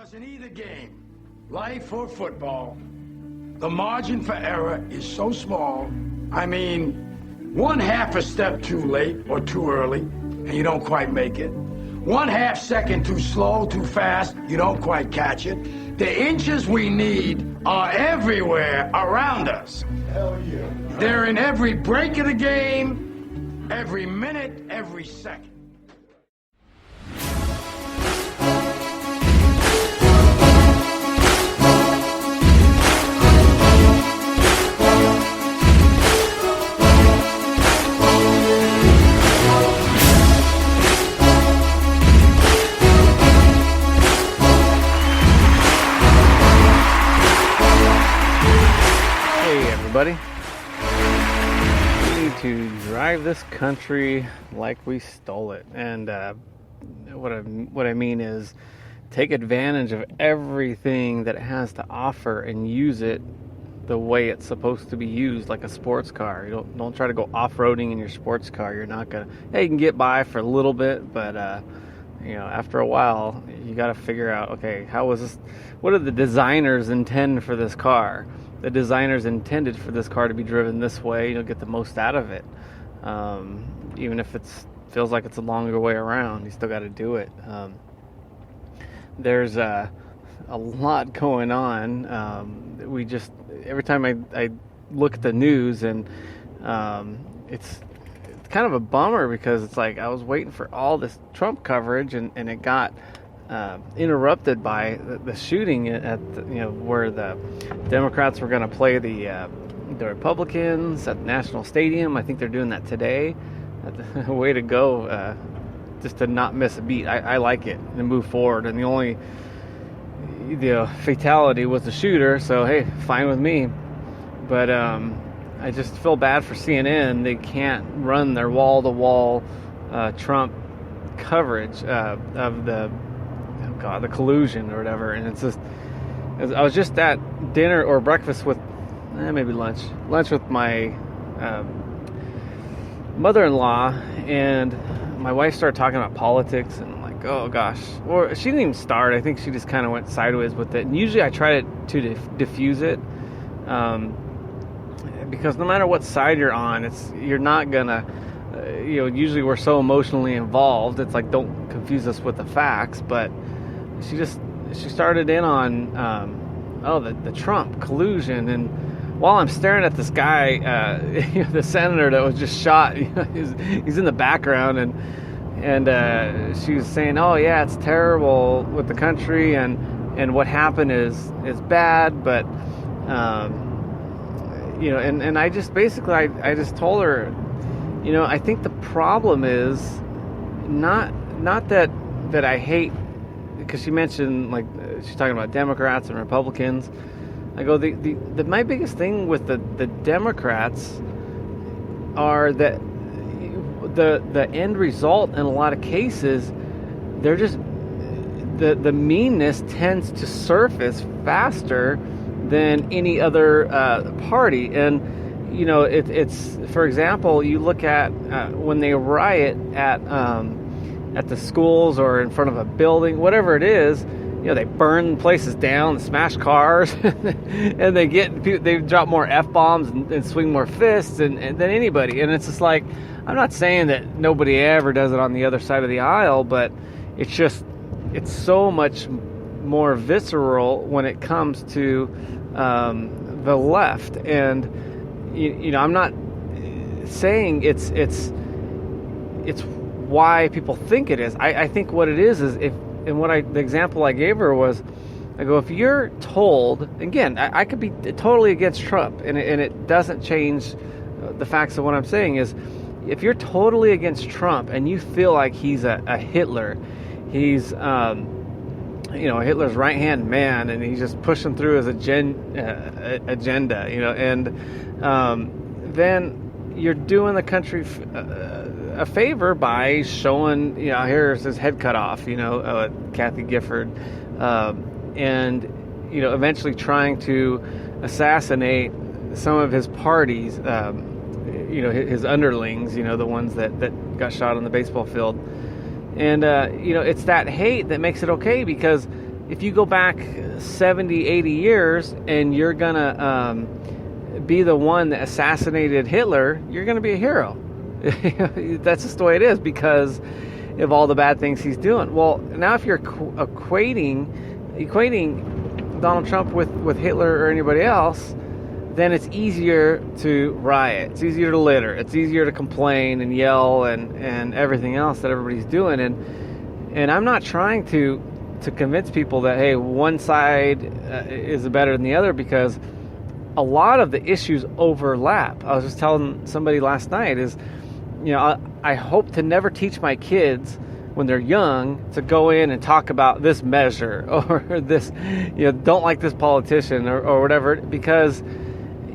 Because in either game, life or football, the margin for error is so small. I mean, one half a step too late or too early, and you don't quite make it. 1/2 second too slow, too fast, you don't quite catch it. The inches we need are everywhere around us. Hell yeah. They're in every break of the game, every minute, every second. Buddy, we need to drive this country like we stole it, and what I mean is take advantage of everything that it has to offer and use it the way it's supposed to be used, like a sports car. You don't try to go off-roading in your sports car. You're not gonna. Hey, you can get by for a little bit, but after a while, you got to figure out, okay, how was this? What did the designers intend for this car? The designers intended for this car to be driven this way, get the most out of it. Even if it feels like it's a longer way around, you still got to do it. There's a lot going on. Every time I look at the news, and it's kind of a bummer, because it's like I was waiting for all this Trump coverage, and it got interrupted by the shooting at where the Democrats were going to play the Republicans at the National Stadium. I think they're doing that today. Way to go, just to not miss a beat. I like it, and move forward. And the only fatality was the shooter, so hey, fine with me. But I just feel bad for CNN. They can't run their wall-to-wall Trump coverage of the collusion or whatever. And it's just, I was just at dinner or breakfast with, maybe lunch with my mother-in-law, and my wife started talking about politics, and I'm like, oh gosh. Or she didn't even start. I think she just kind of went sideways with it. And usually I try to diffuse it, because no matter what side you're on, you're not gonna, usually we're so emotionally involved. It's like, don't confuse us with the facts. But she started in on the Trump collusion, and while I'm staring at this guy, the senator that was just shot, he's in the background, and she was saying, oh yeah, it's terrible with the country, and what happened is bad, but and I just basically I just told her, I think the problem is not that I hate, because she mentioned, like, she's talking about Democrats and Republicans. I go, the my biggest thing with the Democrats are that the end result in a lot of cases, they're just, the meanness tends to surface faster than any other party. And it's, for example, you look at when they riot at the schools or in front of a building, whatever it is, they burn places down, smash cars, and they drop more F-bombs and swing more fists than anybody. And it's just like, I'm not saying that nobody ever does it on the other side of the aisle, but it's so much more visceral when it comes to the left. And I'm not saying it's why people think it is. I think what it is the example I gave her was, I go, if you're told, again, I could be totally against Trump, and it doesn't change the facts of what I'm saying is, if you're totally against Trump and you feel like he's a Hitler, he's Hitler's right-hand man, and he's just pushing through his agenda, and then you're doing the country a favor by showing, here's his head cut off, Kathy Gifford, and eventually trying to assassinate some of his parties, his underlings, the ones that got shot on the baseball field. And it's that hate that makes it okay, because if you go back 70, 80 years and you're going to be the one that assassinated Hitler, you're going to be a hero. That's just the way it is because of all the bad things he's doing. Well, now if you're equating Donald Trump with Hitler or anybody else, then it's easier to riot. It's easier to litter. It's easier to complain and yell and everything else that everybody's doing. And I'm not trying to convince people that, hey, one side is better than the other, because a lot of the issues overlap. I was just telling somebody last night is, I hope to never teach my kids when they're young to go in and talk about this measure or this, don't like this politician or whatever, because,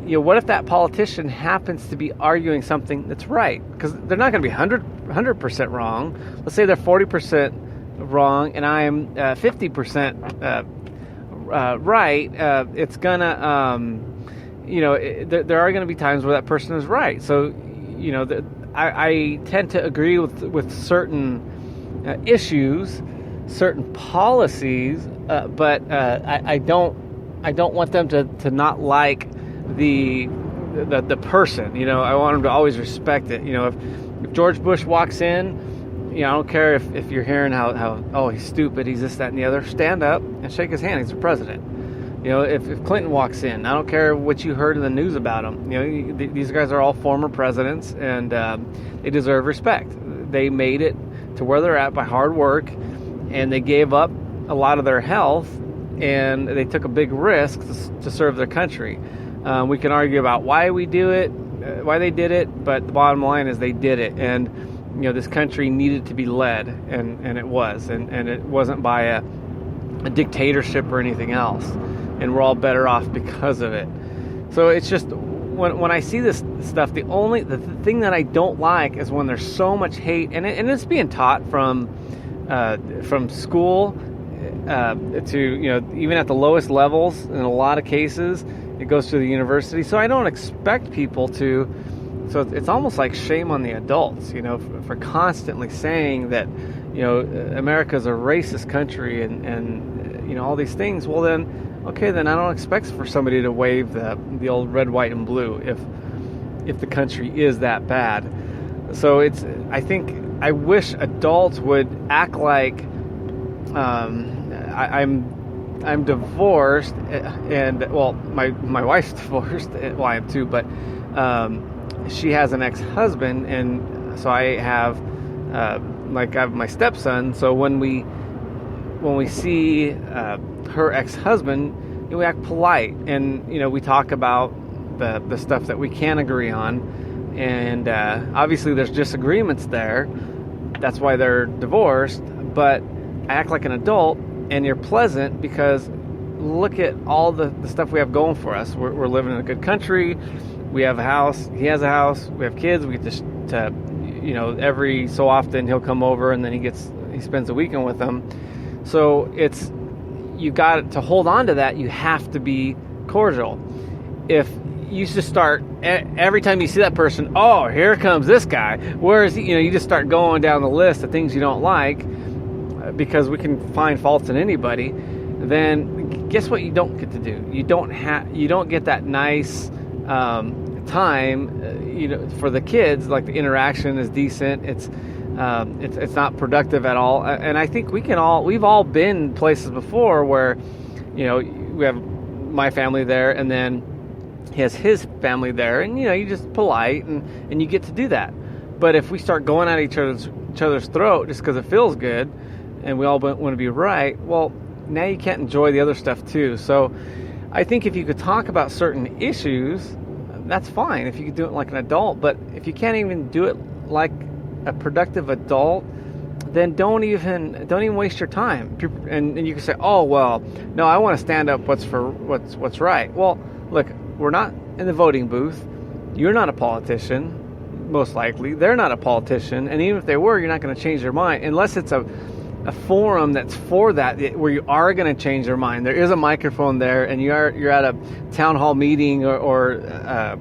what if that politician happens to be arguing something that's right? Because they're not going to be 100% wrong. Let's say they're 40% wrong and I'm 50% right. It's going to, there are going to be times where that person is right. So, I tend to agree with certain issues, certain policies, but I don't want them to not like the person. I want them to always respect it. If George Bush walks in, I don't care if you're hearing how he's stupid, he's this, that, and the other. Stand up and shake his hand. He's the president. If Clinton walks in, I don't care what you heard in the news about him. These guys are all former presidents, and they deserve respect. They made it to where they're at by hard work, and they gave up a lot of their health, and they took a big risk to serve their country. We can argue about why we do it, why they did it, but the bottom line is they did it, and this country needed to be led, and it was, and it wasn't by a dictatorship or anything else. And we're all better off because of it. So it's just, when I see this stuff, the thing that I don't like is when there's so much hate, and it's being taught from school to even at the lowest levels in a lot of cases. It goes through the university. So I don't expect people to. So it's almost like shame on the adults, for constantly saying that America's a racist country and all these things. Well then. Okay, then I don't expect for somebody to wave the old red, white, and blue if the country is that bad. So I wish adults would act like I'm divorced, and well, my wife's divorced. Well, I am too, but she has an ex-husband, and so I have I have my stepson. So when we see her ex-husband, we act polite, and we talk about the stuff that we can agree on, and obviously there's disagreements there. That's why they're divorced. But I act like an adult, and you're pleasant because look at all the stuff we have going for us. We're living in a good country. We have a house. He has a house. We have kids. We get to every so often he'll come over, and then he spends a weekend with them. So you got to hold on to that. You have to be cordial. If you just start every time you see that person, oh, here comes this guy. Whereas you just start going down the list of things you don't like, because we can find faults in anybody. Then guess what? You don't get to do. You don't get that nice time. For the kids, like the interaction is decent. It's not productive at all, and I think we've all been places before where, we have my family there, and then he has his family there, and you just polite and you get to do that. But if we start going at each other's throat just because it feels good, and we all want to be right, well, now you can't enjoy the other stuff too. So I think if you could talk about certain issues, that's fine. If you could do it like an adult, but if you can't even do it like a productive adult, then don't even waste your time. And you can say, oh well, no, I want to stand up what's right. Well, look, we're not in the voting booth. You're not a politician, most likely. They're not a politician, and even if they were, you're not going to change their mind unless it's a forum that's for that, where you are going to change their mind. There is a microphone there, and you're at a town hall meeting, or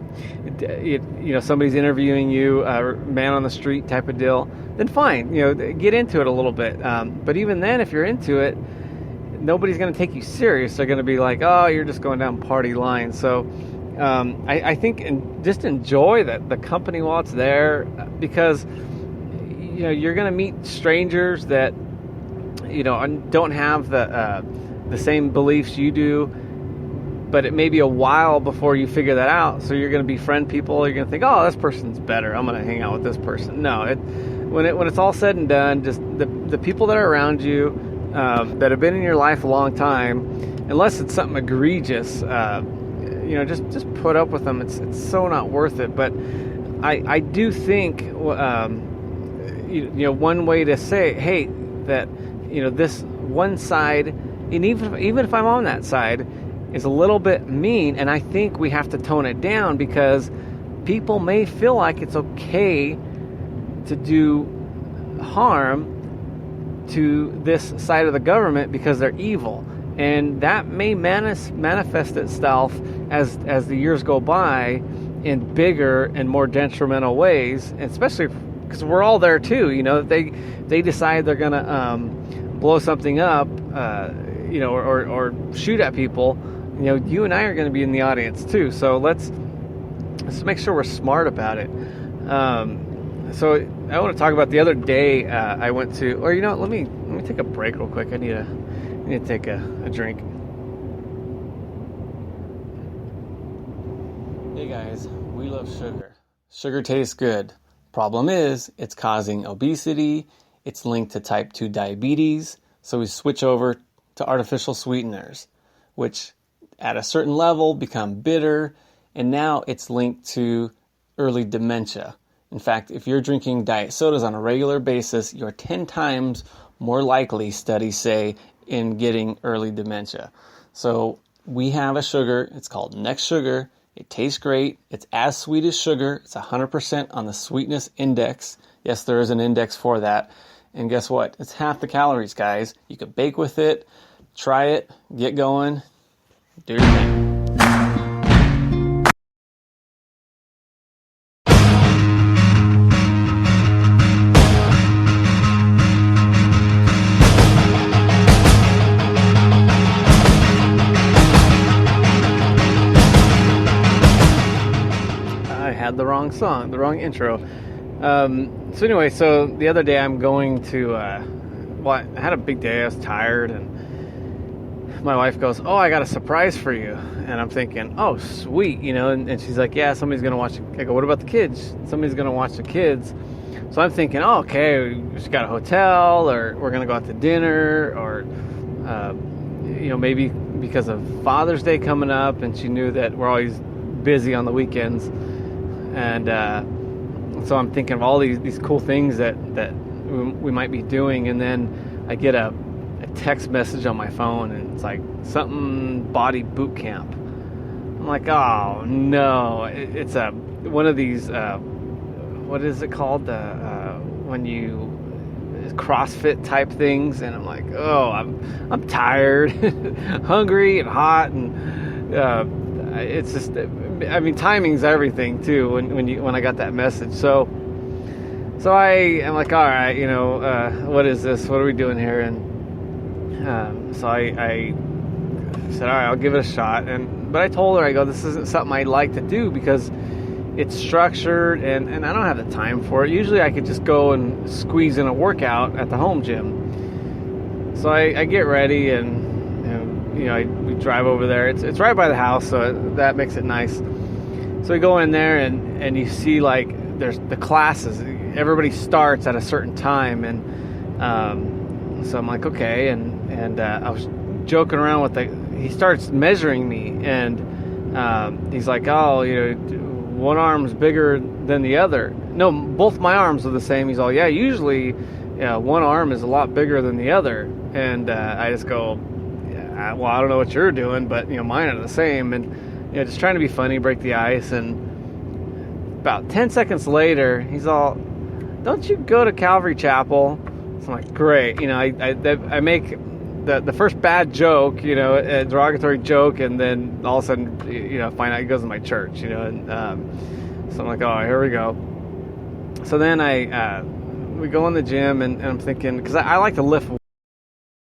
somebody's interviewing you, man on the street type of deal. Then fine, get into it a little bit. But even then, if you're into it, nobody's going to take you serious. They're going to be like, oh, you're just going down party line. So I think just enjoy the company while it's there, because you're going to meet strangers that don't have the same beliefs you do, but it may be a while before you figure that out. So you're going to befriend people. You're going to think, oh, this person's better, I'm going to hang out with this person. No, when it's all said and done, just the people that are around you, that have been in your life a long time, unless it's something egregious, just put up with them. It's so not worth it. But I do think one way to say, hey, that this one side, and even if I'm on that side, is a little bit mean, and I think we have to tone it down, because people may feel like it's okay to do harm to this side of the government because they're evil, and that may manifest itself as the years go by in bigger and more detrimental ways, and especially because we're all there too. They decide they're gonna blow something up, or shoot at people. You and I are going to be in the audience too, so let's make sure we're smart about it. So I want to talk about the other day I went to, or let me take a break real quick. I need to take a drink. Hey guys, we love sugar. Sugar tastes good. Problem is, it's causing obesity. It's linked to type 2 diabetes. So we switch over to artificial sweeteners, which at a certain level become bitter, and now it's linked to early dementia. In fact, if you're drinking diet sodas on a regular basis, you're 10 times more likely, studies say, in getting early dementia. So we have a sugar, it's called Next Sugar. It tastes great. It's as sweet as sugar. It's 100% on the sweetness index. Yes, there is an index for that. And guess what? It's half the calories, guys. You can bake with it, try it, get going, do your thing. I had the wrong song, the wrong intro. So anyway, the other day I'm going to, I had a big day. I was tired, and my wife goes, oh, I got a surprise for you. And I'm thinking, oh, sweet, and she's like, yeah, somebody's going to watch it. I go, what about the kids? Somebody's going to watch the kids. So I'm thinking, oh, okay, we just got a hotel, or we're going to go out to dinner, or, maybe because of Father's Day coming up, and she knew that we're always busy on the weekends. And so I'm thinking of all these cool things that we might be doing, and then I get a text message on my phone, and it's like something body boot camp. I'm like, oh no, it's one of these what is it called, when you CrossFit type things, and I'm like, oh, I'm tired, hungry and hot, and it's just, timing's everything too when I got that message. So I am like, all right, what is this? What are we doing here? And so I said, all right, I'll give it a shot. But I told her, I go, this isn't something I'd like to do because it's structured, and I don't have the time for it. Usually I could just go and squeeze in a workout at the home gym. So I get ready, and we drive over there. It's right by the house, so that makes it nice. So we go in there, and you see, like, there's the classes. Everybody starts at a certain time, and so I'm like, okay, and I was joking around with he starts measuring me, and he's like, oh, one arm's bigger than the other. No, both my arms are the same. He's all, yeah, usually one arm is a lot bigger than the other. And I just go, yeah, well, I don't know what you're doing, but mine are the same. And just trying to be funny, break the ice. And about 10 seconds later, he's all, don't you go to Calvary Chapel? So I'm like, great. I make the first bad joke, a derogatory joke, and then all of a sudden, find out he goes to my church, and so I'm like, oh, here we go. So then we go in the gym, and I'm thinking, because I like to lift